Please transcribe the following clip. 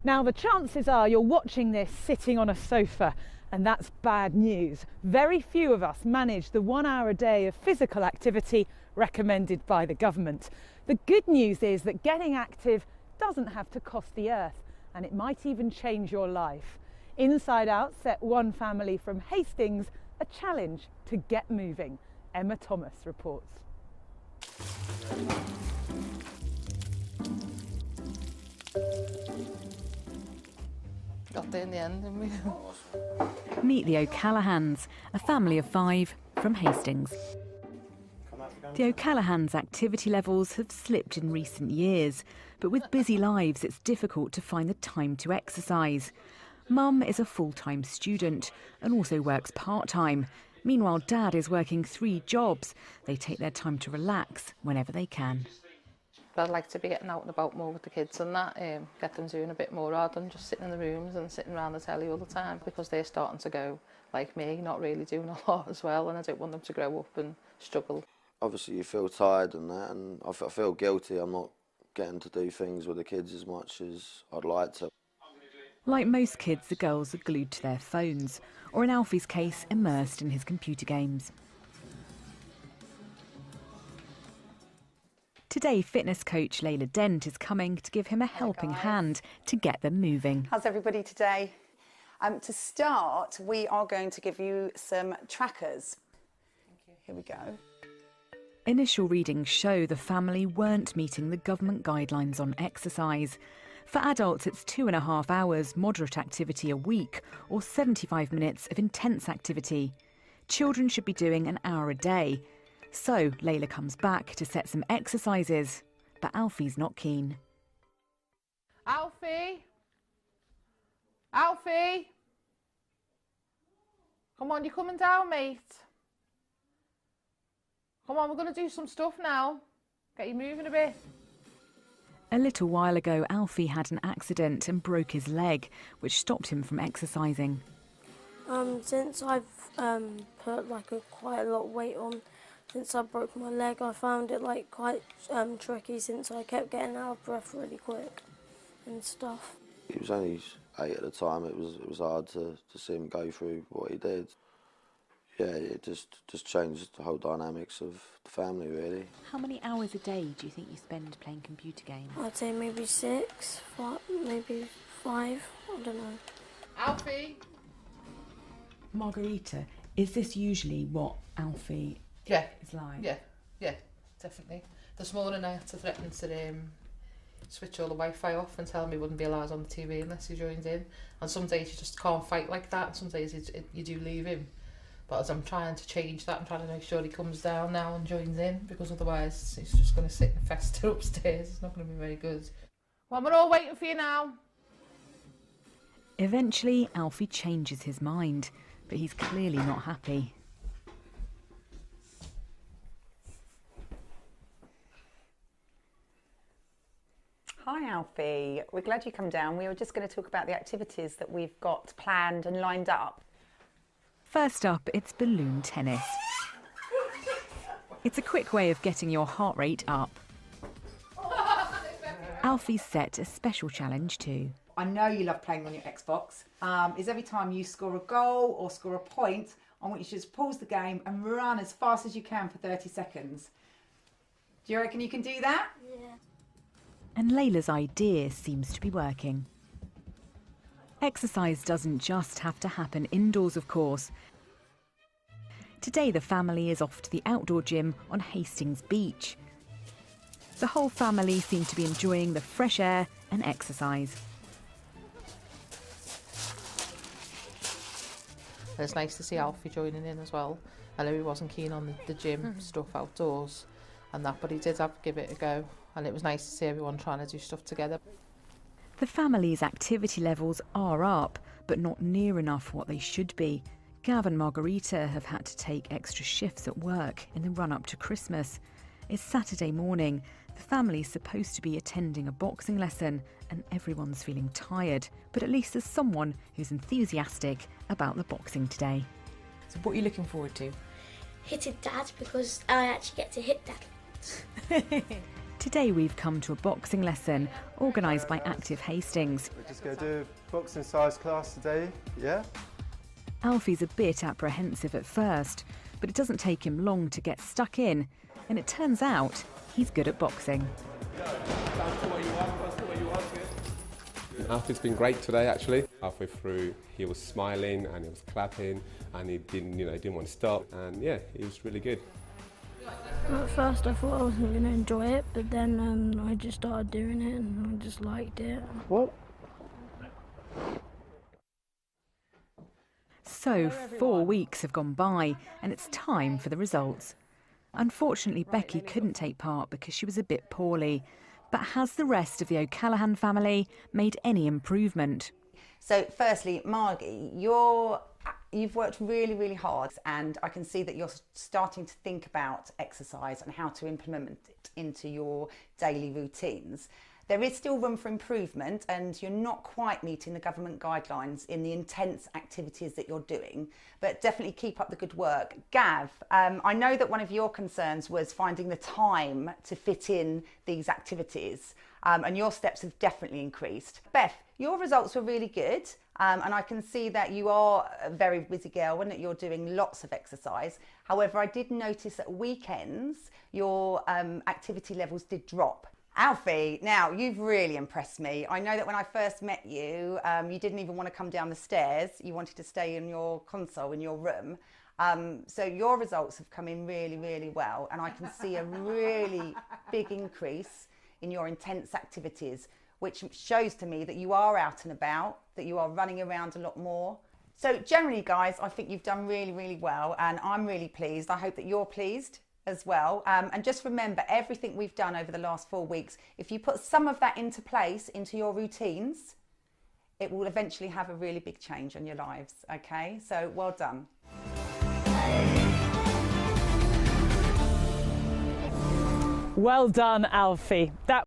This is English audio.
Now, the chances are you're watching this sitting on a sofa, and that's bad news. Very few of us manage the 1 hour a day of physical activity recommended by the government. The good news is that getting active doesn't have to cost the earth, and it might even change your life. Inside Out set one family from Hastings a challenge to get moving. Emma Thomas reports. Got there in the end, didn't we? Meet the O'Callaghan's, a family of 5 from Hastings. The O'Callaghan's activity levels have slipped in recent years, but with busy lives it's difficult to find the time to exercise. Mum is a full-time student and also works part-time. Meanwhile, Dad is working 3 jobs. They take their time to relax whenever they can. But I'd like to be getting out and about more with the kids and that, get them doing a bit more rather than just sitting in the rooms and sitting around the telly all the time, because they're starting to go like me, not really doing a lot as well, and I don't want them to grow up and struggle. Obviously you feel tired and that, and I feel guilty. I'm not getting to do things with the kids as much as I'd like to. Like most kids, the girls are glued to their phones, or in Alfie's case, immersed in his computer games. Today, fitness coach Layla Dent is coming to give him a helping hand to get them moving. How's everybody today? To start, we are going to give you some trackers. Here we go. Initial readings show the family weren't meeting the government guidelines on exercise. For adults, it's 2.5 hours moderate activity a week or 75 minutes of intense activity. Children should be doing an hour a day. So Layla comes back to set some exercises, but Alfie's not keen. Alfie! Alfie! Come on, you're coming down, mate. Come on, we're going to do some stuff now. Get you moving a bit. A little while ago, Alfie had an accident and broke his leg, which stopped him from exercising. Since I've put quite a lot of weight on, since I broke my leg, I found it quite tricky, since I kept getting out of breath really quick and stuff. He was only 8 at the time. It was hard to see him go through what he did. Yeah, it just changed the whole dynamics of the family, really. How many hours a day do you think you spend playing computer games? I'd say maybe 6, maybe 5, I don't know. Alfie! Margarita, is this usually what Alfie is like? Yeah, definitely. This morning I had to threaten to switch all the Wi-Fi off and tell him he wouldn't be allowed on the TV unless he joined in. And some days you just can't fight like that, and some days you do leave him. But as I'm trying to change that, I'm trying to make sure he comes down now and joins in, because otherwise he's just going to sit and fester upstairs. It's not going to be very good. Well, we're all waiting for you now. Eventually, Alfie changes his mind, but he's clearly not happy. Hi Alfie, we're glad you come down. We were just going to talk about the activities that we've got planned and lined up. First up, it's balloon tennis. It's a quick way of getting your heart rate up. Alfie's set a special challenge too. I know you love playing on your Xbox. Is every time you score a goal or score a point, I want you to just pause the game and run as fast as you can for 30 seconds. Do you reckon you can do that? Yeah. And Layla's idea seems to be working. Exercise doesn't just have to happen indoors, of course. Today the family is off to the outdoor gym on Hastings Beach. The whole family seem to be enjoying the fresh air and exercise. It's nice to see Alfie joining in as well. I know he wasn't keen on the gym stuff outdoors and that, but he did give it a go, and it was nice to see everyone trying to do stuff together. The family's activity levels are up, but not near enough what they should be. Gav and Margarita have had to take extra shifts at work in the run-up to Christmas. It's Saturday morning. The family's supposed to be attending a boxing lesson, and everyone's feeling tired. But at least there's someone who's enthusiastic about the boxing today. So what are you looking forward to? Hitting Dad, because I actually get to hit Dad. Today we've come to a boxing lesson organised by Active Hastings. We're just going to do a boxing size class today, yeah? Alfie's a bit apprehensive at first, but it doesn't take him long to get stuck in, and it turns out he's good at boxing. Alfie's been great today, actually. Halfway through, he was smiling and he was clapping, and he didn't want to stop. And yeah, he was really good. At first, I thought I wasn't going to enjoy it, but then I just started doing it, and I just liked it. What? So 4 weeks have gone by, and it's time for the results. Unfortunately, Becky couldn't take part because she was a bit poorly. But has the rest of the O'Callaghan family made any improvement? So firstly, Margie, you've worked really, really hard, and I can see that you're starting to think about exercise and how to implement it into your daily routines. There is still room for improvement, and you're not quite meeting the government guidelines in the intense activities that you're doing, but definitely keep up the good work. Gav, I know that one of your concerns was finding the time to fit in these activities, and your steps have definitely increased. Beth, your results were really good, and I can see that you are a very busy girl and that you're doing lots of exercise. However, I did notice at weekends your activity levels did drop. Alfie, now you've really impressed me. I know that when I first met you, you didn't even want to come down the stairs. You wanted to stay in your console in your room. So your results have come in really, really well. And I can see a really big increase in your intense activities, which shows to me that you are out and about, that you are running around a lot more. So generally, guys, I think you've done really, really well. And I'm really pleased. I hope that you're pleased as well. And just remember, everything we've done over the last 4 weeks, if you put some of that into place, into your routines, it will eventually have a really big change on your lives. Okay, so well done. Well done, Alfie. That